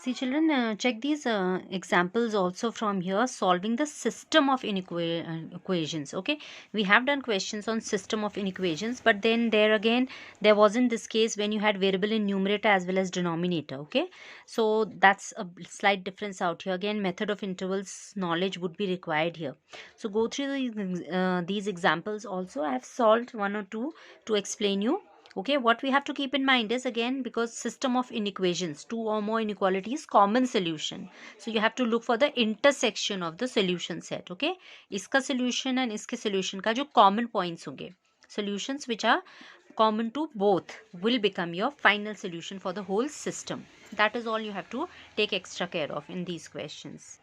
See children, check these examples also from here, solving the system of equations. Okay, we have done questions on system of inequations, but then there again there wasn't this case when you had variable in numerator as well as denominator. Okay, so that's a slight difference out here. Again, method of intervals knowledge would be required here. So go through these examples also. I have solved one or two to explain you. Okay, what we have to keep in mind is, again, because system of inequations, two or more inequalities, common solution. So you have to look for the intersection of the solution set. Okay, iska solution and iske solution ka jo common points honge, solutions which are common to both, will become your final solution for the whole system. That is all you have to take extra care of in these questions.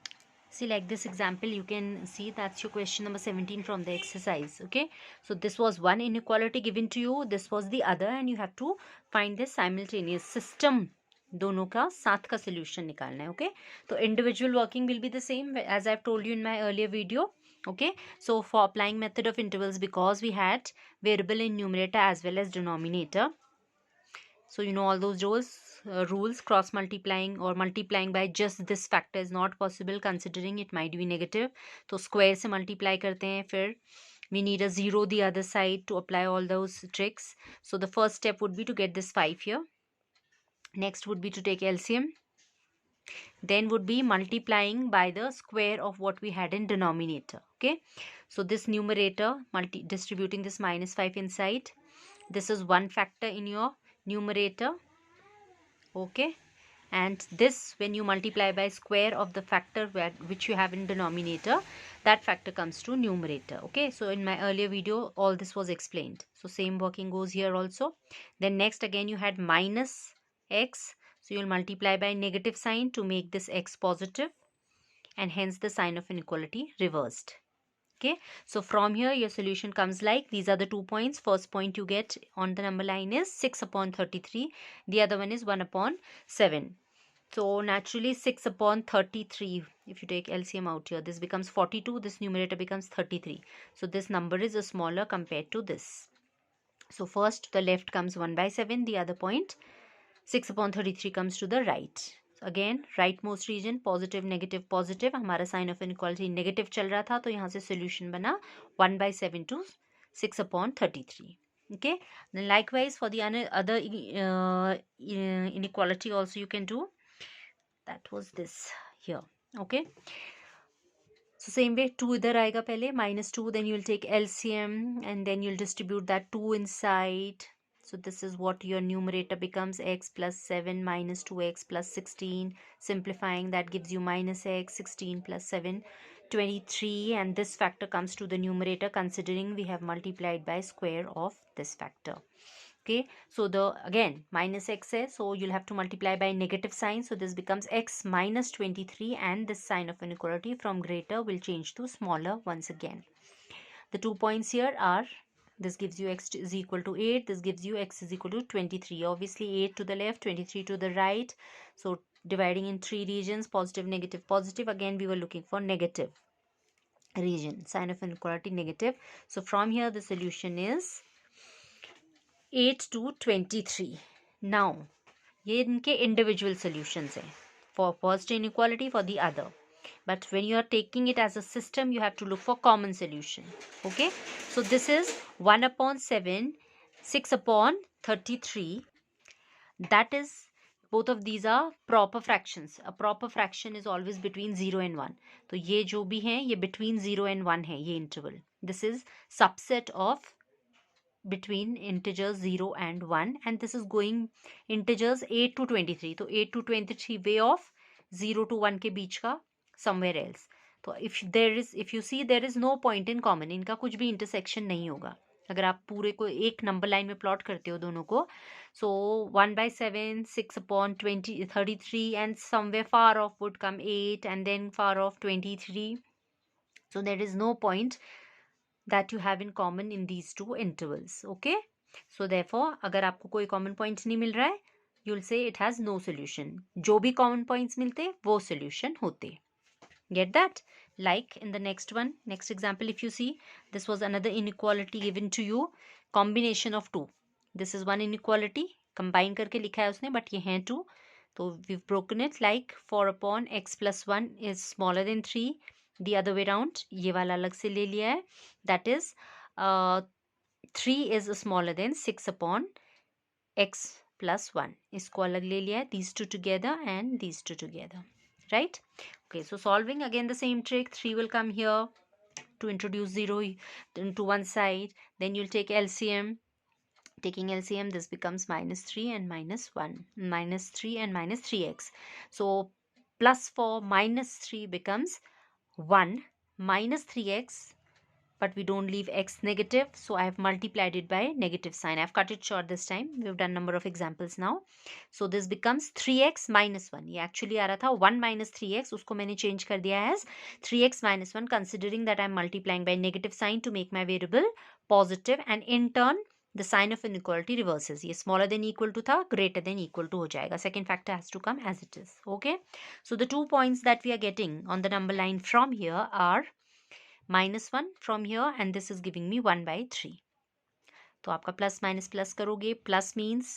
See, like this example, you can see that's your question number 17 from the exercise. Okay, so this was one inequality given to you, this was the other, and you have to find the simultaneous system, दोनों का साथ का solution निकालना है. Okay, तो individual working will be the same as I've told you in my earlier video. Okay, so for applying method of intervals, because we had variable in numerator as well as denominator, so you know all those rules, cross multiplying or multiplying by just this factor is not possible considering it might be negative. So square से multiply करते हैं, फिर we need a 0 the other side to apply all those tricks. So the first step would be to get this 5 here. Next would be to take LCM. Then would be multiplying by the square of what we had in denominator. Okay, so this numerator distributing this -5 inside. This is one factor in your numerator. Okay, and this, when you multiply by square of the factor which you have in denominator, that factor comes to numerator. Okay, so in my earlier video all this was explained, so same working goes here also. Then next again you had minus x, so you'll multiply by negative sign to make this x positive, and hence the sign of inequality reversed. Okay, so from here your solution comes like, these are the 2 points. First point you get on the number line is 6/33, the other one is 1/7. So naturally 6/33, if you take LCM out here, this becomes 42, this numerator becomes 33. So this number is smaller compared to this. So first to the left comes 1/7, the other point 6/33 comes to the right. Again right most region positive negative positive, हमारा sign of inequality negative चल रहा था, तो यहाँ से solution बना 1/7 to 6/33. Okay, then likewise for the other inequality also you can do. That was this here. Okay, so same way 2 इधर आएगा पहले, -2, then you will take LCM and then you'll distribute that 2 inside. So this is what your numerator becomes, x plus 7 minus 2x plus 16. Simplifying, that gives you minus x, 16 plus 7, 23. And this factor comes to the numerator considering we have multiplied by square of this factor. Okay, so the again minus x है, so you'll have to multiply by negative sign. So this becomes x minus 23, and this sign of inequality from greater will change to smaller once again. The 2 points here are, this gives you x is equal to 8, this gives you x is equal to 23. Obviously 8 to the left, 23 to the right. So dividing in 3 regions, positive, negative, positive. Again we were looking for negative region, sign of inequality negative. So from here the solution is 8 to 23. Now ये इनके individual solutions हैं, for first inequality, for the other. But when you are taking it as a system, you have to look for common solution. Okay, so this is 1/7, 6/33. That is, both of these are proper fractions. A proper fraction is always between 0 and 1. तो ये जो भी हैं ये between 0 and 1 है, ये interval. This is subset of between integers 0 and 1, and this is going integers 8 to 23. तो 8 to 23 way of 0 to 1 के बीच का somewhere else. तो if you see there is no point in common, इनका कुछ भी intersection नहीं होगा अगर आप पूरे को एक नंबर लाइन में प्लॉट करते हो दोनों को. So 1/7, 6/33, and somewhere far off would come 8, and then far off 23. So there is no point that you have in common in these two intervals. Okay, so therefore अगर आपको कोई common point नहीं मिल रहा है, you'll say it has no solution. जो भी common points मिलते वो solution होते. Get that? Like in the next one, next example, if you see, this was another inequality given to you, combination of two. This is one inequality, combine करके लिखा है उसने, but ये हैं two. तो we've broken it like 4 upon x plus 1 is smaller than 3. The other way around, ये वाला अलग से ले लिया है. That is 3 is smaller than 6 upon x plus 1. इसको अलग ले लिया है. These two together and these two together. Right? Okay, so solving again the same trick. 3 will come here to introduce 0 to one side. Then you'll take LCM. Taking LCM, this becomes minus 3 and minus 1. Minus 3 and minus 3x. So plus 4 minus 3 becomes 1 minus 3x, but we don't leave x negative, so I have multiplied it by negative sign. I have cut it short this time. We've done number of examples now. So this becomes 3x minus 1. ये actually आ रहा था 1 minus 3x, उसको मैंने change कर दिया as 3x minus 1, considering that I'm multiplying by negative sign to make my variable positive, and in turn the sign of inequality reverses. ये smaller than equal to था, greater than equal to हो जाएगा. Second factor has to come as it is. Okay, so the 2 points that we are getting on the number line from here are minus 1 from here, and this is giving me 1 by 3. तो आपका plus minus plus करोगे, plus means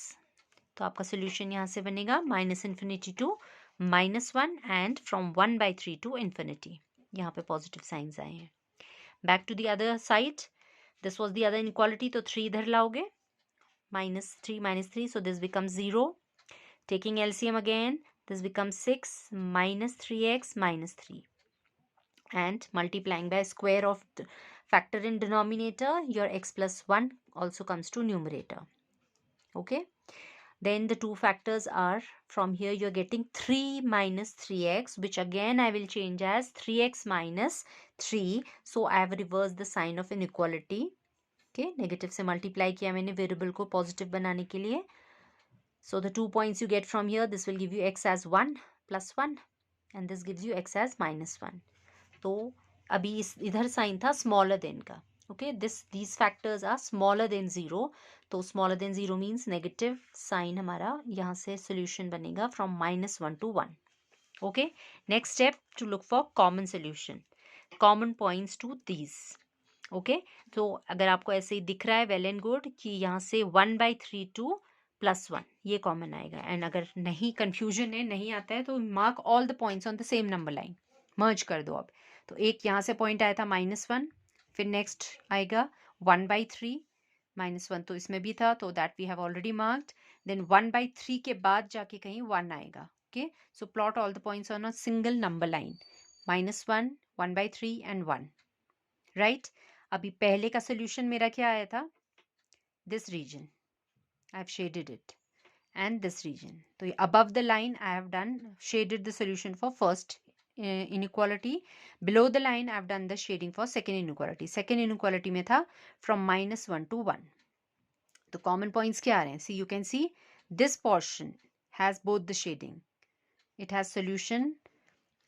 तो आपका solution यहाँ से बनेगा minus infinity to minus 1 and from 1 by 3 to infinity. यहाँ पे पॉजिटिव साइंस आए हैं. Back to the other side, this was the other inequality, तो 3 इधर लाओगे, minus 3, so this becomes 0. Taking LCM again, this becomes 6 minus 3x minus 3, and multiplying by square of the factor in denominator, your x plus 1 also comes to numerator. Okay, then the two factors are from here you're getting 3 minus 3x, which again I will change as 3x minus 3. So I have reversed the sign of inequality. Okay, negative से multiply किया मैंने variable को positive बनाने के लिए. So the 2 points you get from here, this will give you x as 1 plus 1, and this gives you x as minus 1. तो अभी इधर साइन था smaller than का. Okay, these factors are smaller than 0. तो smaller than 0 means negative sign हमारा यहाँ से solution बनेगा from minus 1 to 1. Okay, next step to look for common solution. Common points to these. Okay, तो अगर आपको ऐसे ही दिख रहा है वेल एंड गुड कि यहाँ से 1 by 3 to प्लस 1 ये कॉमन आएगा. एंड अगर नहीं कन्फ्यूजन है, नहीं आता है, तो mark all the points on the same number line, merge कर दो अब. तो एक यहाँ से पॉइंट आया था -1, फिर नेक्स्ट आएगा 1 by 3 -1, तो इसमें भी था, तो that we have already marked. Then 1 by 3 के बाद जाके कहीं 1 आएगा. Okay, so plot all the points on a single number line, -1, 1 by 3 and 1. Right, अभी पहले का सोल्यूशन मेरा क्या आया था, this region I have shaded it, and this region. तो above the line I have done shaded the solution for first inequality, below the line I have done the shading for second inequality. Second inequality में था from -1 to 1. तो common points क्या आ रहे हैं, see you can see this portion has both the shading, it has solution.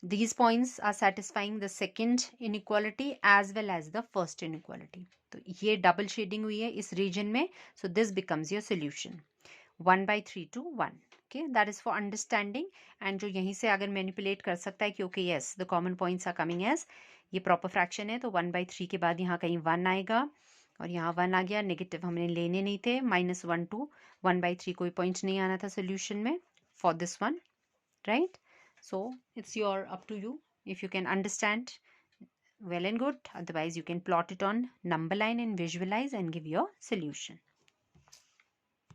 These points are satisfying the second inequality as well as the first inequality. तो ये double shading हुई है इस region में, so this becomes your solution 1 by 3 to 1. Okay, that is for understanding. And जो यहीं से अगर manipulate कर सकता है कि okay yes the common points are coming as ये proper fraction है, तो 1 by 3 के बाद यहाँ कहीं 1 आएगा और यहाँ 1 आ गया. नेगेटिव हमने लेने नहीं थे. -1 to 1 by 3 कोई पॉइंट नहीं आना था सोल्यूशन में for this one, right? So it's up to you. If you can understand, well and good. Otherwise, you can plot it on number line and visualize and give your solution.